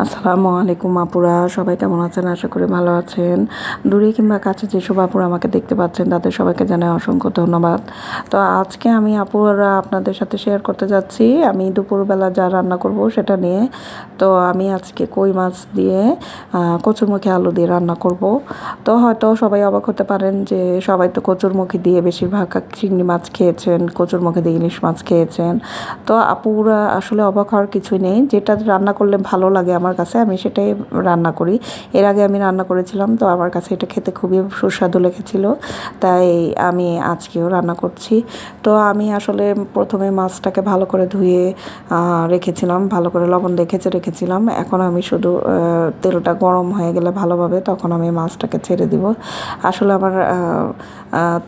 আসসালামু আলাইকুম আপুরা, সবাই কেমন আছেন? আশা করি ভালো আছেন। দূরে কিংবা কাছে যেসব আপুরা আমাকে দেখতে পাচ্ছেন তাদের সবাইকে জানাই অসংখ্য ধন্যবাদ। তো আজকে আমি আপুরা আপনাদের সাথে শেয়ার করতে যাচ্ছি আমি দুপুরবেলা যা রান্না করব সেটা নিয়ে। তো আমি আজকে কই মাছ দিয়ে কচুরমুখী আলু দিয়ে রান্না করব। তো হয়তো সবাই অবাক হতে পারেন যে সবাই তো কচুরমুখী দিয়ে বেশিরভাগ চিংড়ি মাছ খেয়েছেন, কচুরমুখী দিয়ে ইলিশ মাছ খেয়েছেন। তো আপুরা আসলে অবাক হওয়ার কিছুই নেই, যেটা রান্না করলে ভালো লাগে আমার কাছে আমি সেটাই রান্না করি। এর আগে আমি রান্না করেছিলাম, তো আমার কাছে এটা খেতে খুবই সুস্বাদু লেগেছিল, তাই আমি আজকেও রান্না করছি। তো আমি আসলে প্রথমে মাছটাকে ভালো করে ধুয়ে রেখেছিলাম, ভালো করে লবণ দেখেছে রেখেছিলাম। এখন আমি শুধু তেলটা গরম হয়ে গেলে ভালোভাবে তখন আমি মাছটাকে ছেড়ে দিব। আসলে আমার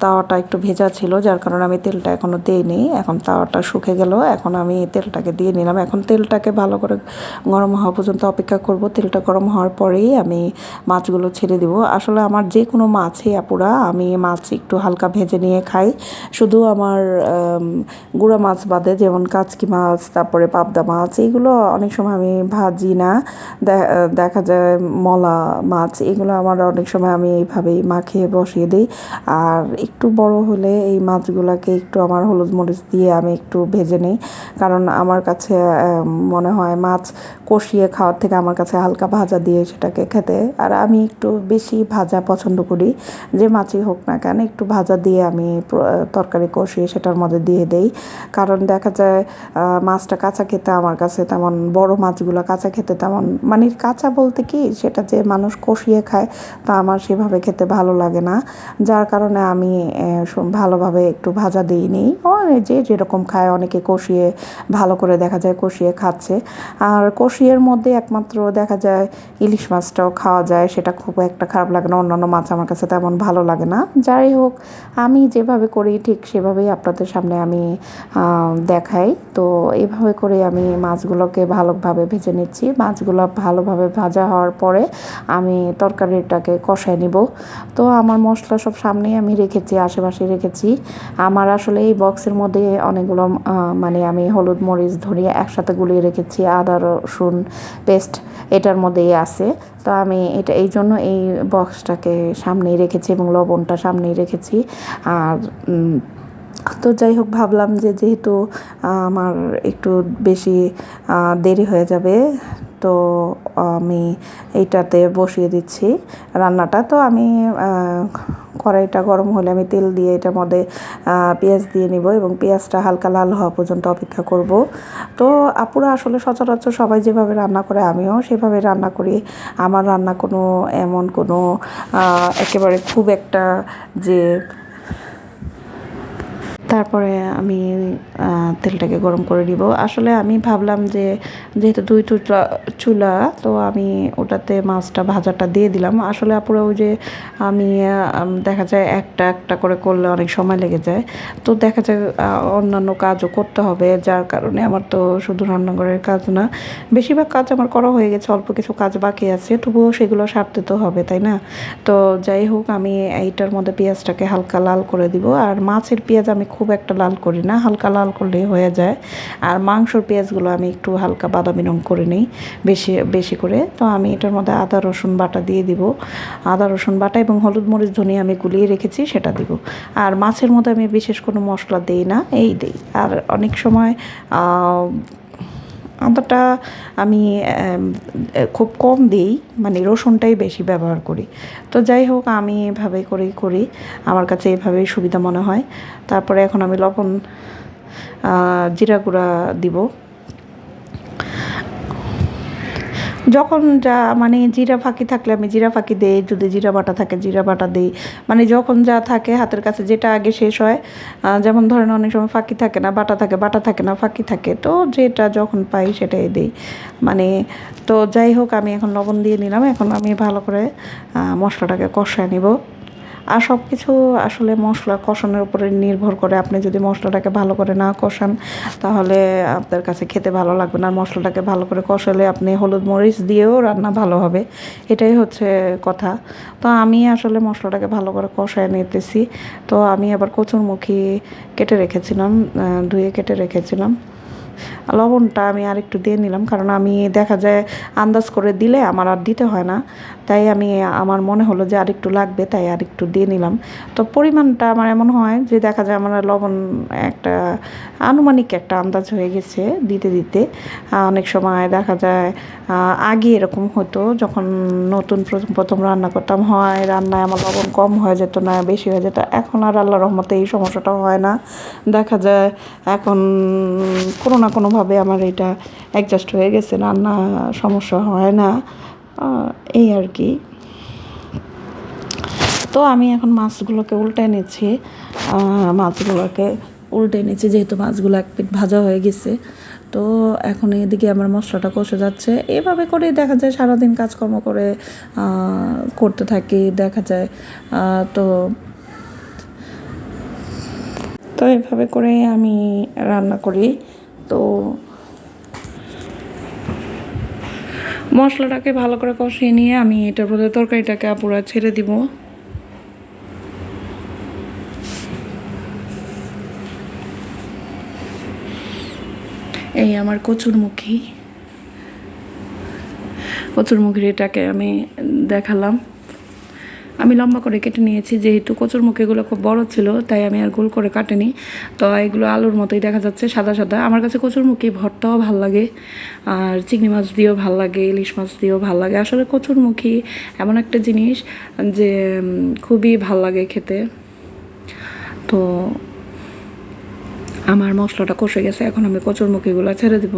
তাওয়াটা একটু ভেজা ছিল, যার কারণে আমি তেলটা এখনও দিইনি। এখন তাওয়াটা শুকে গেল, এখন আমি তেলটাকে দিয়ে নিলাম। এখন তেলটাকে ভালো করে গরম হওয়া পর্যন্ত অপেক্ষা করব। তেলটা গরম হওয়ার পরেই আমি মাছগুলো ছেড়ে দিব। আসলে আমার যে কোনো মাছই আপুরা আমি মাছ একটু হালকা ভেজে নিয়ে খাই। শুধু আমার গুঁড়া মাছ বাদে, যেমন কাচকি মাছ, তারপরে পাবদা মাছ, এইগুলো অনেক সময় আমি ভাজি না। দেখা যায় মলা মাছ, এগুলো আমার অনেক সময় আমি এইভাবেই মাখিয়ে বসিয়ে দিই। আর একটু বড় হলে এই মাছগুলোকে একটু আমার হলুদ মরিচ দিয়ে আমি একটু ভেজে নিই, কারণ আমার কাছে মনে হয় মাছ কষিয়ে খাওয়ার থেকে আমার কাছে হালকা ভাজা দিয়ে সেটাকে খেতে, আর আমি একটু বেশি ভাজা পছন্দ করি। যে মাছই হোক না কেন একটু ভাজা দিয়ে আমি তরকারি কষিয়ে সেটার মধ্যে দিয়ে দেই। কারণ দেখা যায় মাছটা কাঁচা খেতে আমার কাছে তেমন, বড় মাছগুলো কাঁচা খেতে তেমন, মানে কাঁচা বলতে কি সেটা যে মানুষ কষিয়ে খায় তা আমার সেভাবে খেতে ভালো লাগে না। যার কারণে আমি ভালোভাবে একটু ভাজা দিইনি। যে যেরকম খায়, অনেকে কষিয়ে ভালো করে দেখা যায় কষিয়ে খাচ্ছে। আর কষিয়ের মধ্যে একমাত্র দেখা যায় ইলিশ মাছটাও খাওয়া যায়, সেটা খুব একটা খারাপ লাগে না। অন্যান্য মাছ আমার কাছে তেমন ভালো লাগে না। যাই হোক, আমি যেভাবে করি ঠিক সেভাবেই আপনাদের সামনে আমি দেখাই। তো এভাবে করে আমি মাছগুলোকে ভালোভাবে ভেজে নিচ্ছি। মাছগুলো ভালোভাবে ভাজা হওয়ার পরে আমি তরকারিটাকে কষায় নিব। তো আমার মশলা সব সামনেই আমি রেখেছি, আশেপাশে রেখেছি। আমার আসলে এই বক্সের মধ্যে অনেকগুলো মানে আমি হলুদ মরিচ ধনিয়া একসাথে গুলিয়ে রেখেছি, আদা রসুন পেস্ট এটার মধ্যেই আছে। তো আমি এটা এই জন্য এই বক্সটাকে সামনেই রেখেছি এবং লবণটা সামনেই রেখেছি। আর তো যাই হোক, ভাবলাম যে যেহেতু আমার একটু বেশি দেরি হয়ে যাবে, তো আমি এইটাতে বসিয়ে দিচ্ছি রান্নাটা। তো আমি কড়াইটা গরম হলে আমি তেল দিয়ে এটার মধ্যে পেঁয়াজ দিয়ে নিব এবং পেঁয়াজটা হালকা লাল হওয়া পর্যন্ত অপেক্ষা করব। তো আপুরা আসলে সচরাচর সবাই যেভাবে রান্না করে আমিও সেভাবে রান্না করি। আমার রান্না কোনো এমন কোনো একেবারে খুব একটা যে, তারপরে আমি তেলটাকে গরম করে দিব। আসলে আমি ভাবলাম যে যেহেতু দুই চুলা, তো আমি ওটাতে মাছটা ভাজাটা দিয়ে দিলাম। আসলে আপুরা ওই যে আমি দেখা যায় একটা একটা করে করলে অনেক সময় লেগে যায়, তো দেখা যায় অন্যান্য কাজও করতে হবে, যার কারণে আমার তো শুধু রান্নাঘরের কাজ না, বেশিরভাগ কাজ আমার করা হয়ে গেছে, অল্প কিছু কাজ বাকি আছে, তবুও সেগুলো সারতে তো হবে, তাই না? তো যাই হোক, আমি এইটার মধ্যে পেঁয়াজটাকে হালকা লাল করে দিব। আর মাছের পেঁয়াজ আমি খুব একটা লাল করি না, হালকা লাল করলেই হয়ে যায়। আর মাংসর পেঁয়াজগুলো আমি একটু হালকা বাদামি রং করে নিই, বেশি বেশি করে। তো আমি এটার মধ্যে আদা রসুন বাটা দিয়ে দিব। আদা রসুন বাটা এবং হলুদ মরিচ ধনিয়া আমি গুলিয়ে রেখেছি সেটা দিব। আর মাছের মধ্যে আমি বিশেষ কোনো মশলা দিই না, এই দিই। আর অনেক সময় আদাটা আমি খুব কম দিই, মানে রসুনটাই বেশি ব্যবহার করি। তো যাই হোক, আমি এভাবেই করি, আমার কাছে এভাবেই সুবিধা মনে হয়। তারপরে এখন আমি লবণ জিরা গুঁড়া দিব। যখন যা মানে জিরা ফাঁকি থাকলে আমি জিরা ফাঁকি দেই, যদি জিরা বাটা থাকে জিরা বাটা দিই, মানে যখন যা থাকে হাতের কাছে যেটা আগে শেষ হয়। যেমন ধরেন অনেক সময় ফাঁকি থাকে না, বাটা থাকে না, ফাঁকি থাকে, তো যেটা যখন পাই সেটাই দিই মানে। তো যাই হোক, আমি এখন লবণ দিয়ে নিলাম। এখন আমি ভালো করে মশলাটাকে কষায় নিব। আর সব কিছু আসলে মশলা কষানোর উপরে নির্ভর করে। আপনি যদি মশলাটাকে ভালো করে না কষান তাহলে আপনার কাছে খেতে ভালো লাগবে না। আর মশলাটাকে ভালো করে কষালে আপনি হলুদ মরিচ দিয়েও রান্না ভালো হবে, এটাই হচ্ছে কথা। তো আমি আসলে মশলাটাকে ভালো করে কষায় নিতেছি। তো আমি আবার কচুরমুখী কেটে রেখেছিলাম, ধুয়ে কেটে রেখেছিলাম। লবণটা আমি আর একটু দিয়ে নিলাম, কারণ আমি দেখা যায় আন্দাজ করে দিলে আমার আর দিতে হয় না, তাই আমি আমার মনে হলো যে আর একটু লাগবে, তাই আর একটু দিয়ে নিলাম। তো পরিমাণটা আমার এমন হয় যে দেখা যায় আমার লবণ একটা আনুমানিক একটা আন্দাজ হয়ে গেছে দিতে দিতে। অনেক সময় দেখা যায় আগে এরকম হতো, যখন নতুন প্রথম প্রথম রান্না করতাম, হয় রান্নায় আমার লবণ কম হয়ে যেত না বেশি হয়ে যেত। এখন আর আল্লাহর রহমতে এই সমস্যাটা হয় না। দেখা যায় এখন কোনো না কোনোভাবে আমার এটা অ্যাডজাস্ট হয়ে গেছে, রান্না সমস্যা হয় না, এই আর কি। তো আমি এখন মাছগুলোকে উল্টে নিচ্ছি, যেহেতু মাছগুলো এক পিঠ ভাজা হয়ে গেছে। তো এখন এদিকে আমার মশলাটা কষে যাচ্ছে। এভাবে করেই দেখা যায় সারাদিন কাজকর্ম করে করতে থাকি, দেখা যায়। তো তো এভাবে করে আমি রান্না করি। তো মশলাটাকে ভালো করে কষিয়ে নিয়ে আমি এটার মধ্যে তরকারিটাকে পুরো ছেড়ে দিব। এই আমার কচুরমুখিটাকে আমি দেখালাম। আমি লম্বা করে কেটে নিয়েছি, যেহেতু কচুরমুখিগুলো খুব বড় ছিল তাই আমি আর গোল করে কাটিনি। তো এগুলো আলুর মতোই দেখা যাচ্ছে, সাদা সাদা। আমার কাছে কচুরমুখি ভর্তাও ভাল লাগে, আর চিংড়ি মাছ দিয়েও ভাল লাগে, ইলিশ মাছ দিয়েও ভাল লাগে। আসলে কচুরমুখি এমন একটা জিনিস যে খুবই ভাল লাগে খেতে। তো আমার মশলাটা কষে গেছে, এখন আমি কচুরমুখিগুলো ছেড়ে দিব।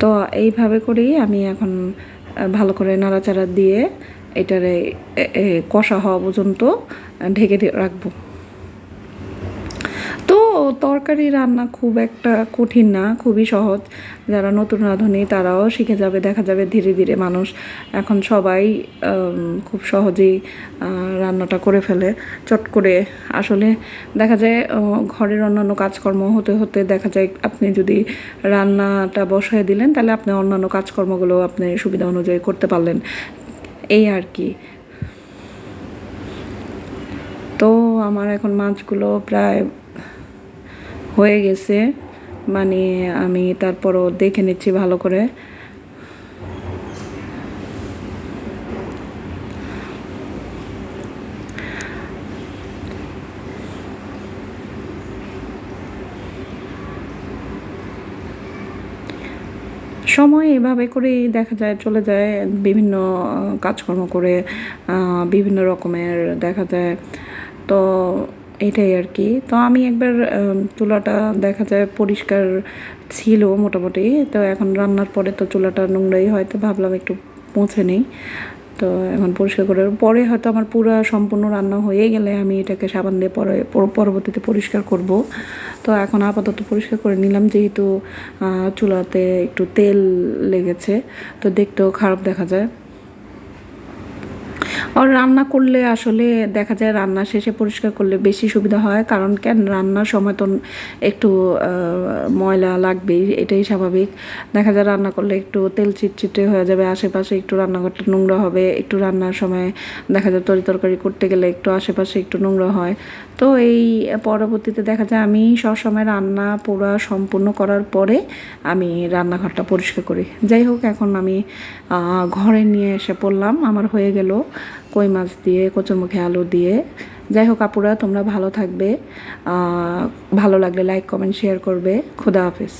তো এইভাবে করেই আমি এখন ভালো করে নাড়াচাড়া দিয়ে এটারে কষা হওয়া পর্যন্ত ঢেকে রাখবো। তো তরকারি রান্না খুব একটা কঠিন না, খুবই সহজ। যারা নতুন রাঁধুনি তারাও শিখে যাবে, দেখা যাবে ধীরে ধীরে মানুষ এখন সবাই খুব সহজেই রান্নাটা করে ফেলে চট করে। আসলে দেখা যায় ঘরের অন্যান্য কাজকর্ম হতে হতে দেখা যায় আপনি যদি রান্নাটা বসায় দিলেন, তাহলে আপনি অন্যান্য কাজকর্মগুলো আপনি সুবিধা অনুযায়ী করতে পারলেন, এই আর কি। তো আমার এখন মাছগুলো প্রায় হয়ে গেছে, মানে আমি তারপরও দেখে নিচ্ছি ভালো করে। সময় এভাবে করেই দেখা যায় চলে যায়, বিভিন্ন কাজকর্ম করে বিভিন্ন রকমের দেখা যায়। তো এটাই আর কি। তো আমি একবার চুলাটা দেখা যায় পরিষ্কার ছিল মোটামুটি, তো এখন রান্নার পরে তো চুলাটা নোংরাই হয়, তো ভাবলাম একটু মুছে নিই। তো এখন পরিষ্কার করার পরে হয়তো আমার পুরো সম্পূর্ণ রান্না হয়ে গেলে আমি এটাকে সাবান দিয়ে পরবর্তীতে পরিষ্কার করব। তো এখন আপাতত পরিষ্কার করে নিলাম, যেহেতু চুলাতে একটু তেল লেগেছে, তো দেখতেও খারাপ দেখা যায়। আর রান্না করলে আসলে দেখা যায় রান্না শেষে পরিষ্কার করলে বেশি সুবিধা হয়, কারণ কেন রান্নার সময় তো একটু ময়লা লাগবেই, এটাই স্বাভাবিক। দেখা যায় রান্না করলে একটু তেল চিটচিটে হয়ে যাবে, আশেপাশে একটু রান্নাঘরটা নোংরা হবে, একটু রান্নার সময় দেখা যায় তরকারি করতে গেলে একটু আশেপাশে একটু নোংরা হয়। তো এই পরবর্তীতে দেখা যায় আমি সবসময় রান্না পুরো সম্পূর্ণ করার পরে আমি রান্নাঘরটা পরিষ্কার করি। যাই হোক, এখন আমি ঘরে নিয়ে এসে পড়লাম, আমার হয়ে গেল কই মাছ দিয়ে কচুরমুখী আলু দিয়ে। যাই হোক আপুরা, তোমরা ভালো থাকবে, ভালো লাগলে লাইক কমেন্ট শেয়ার করবে। খোদা হাফেজ।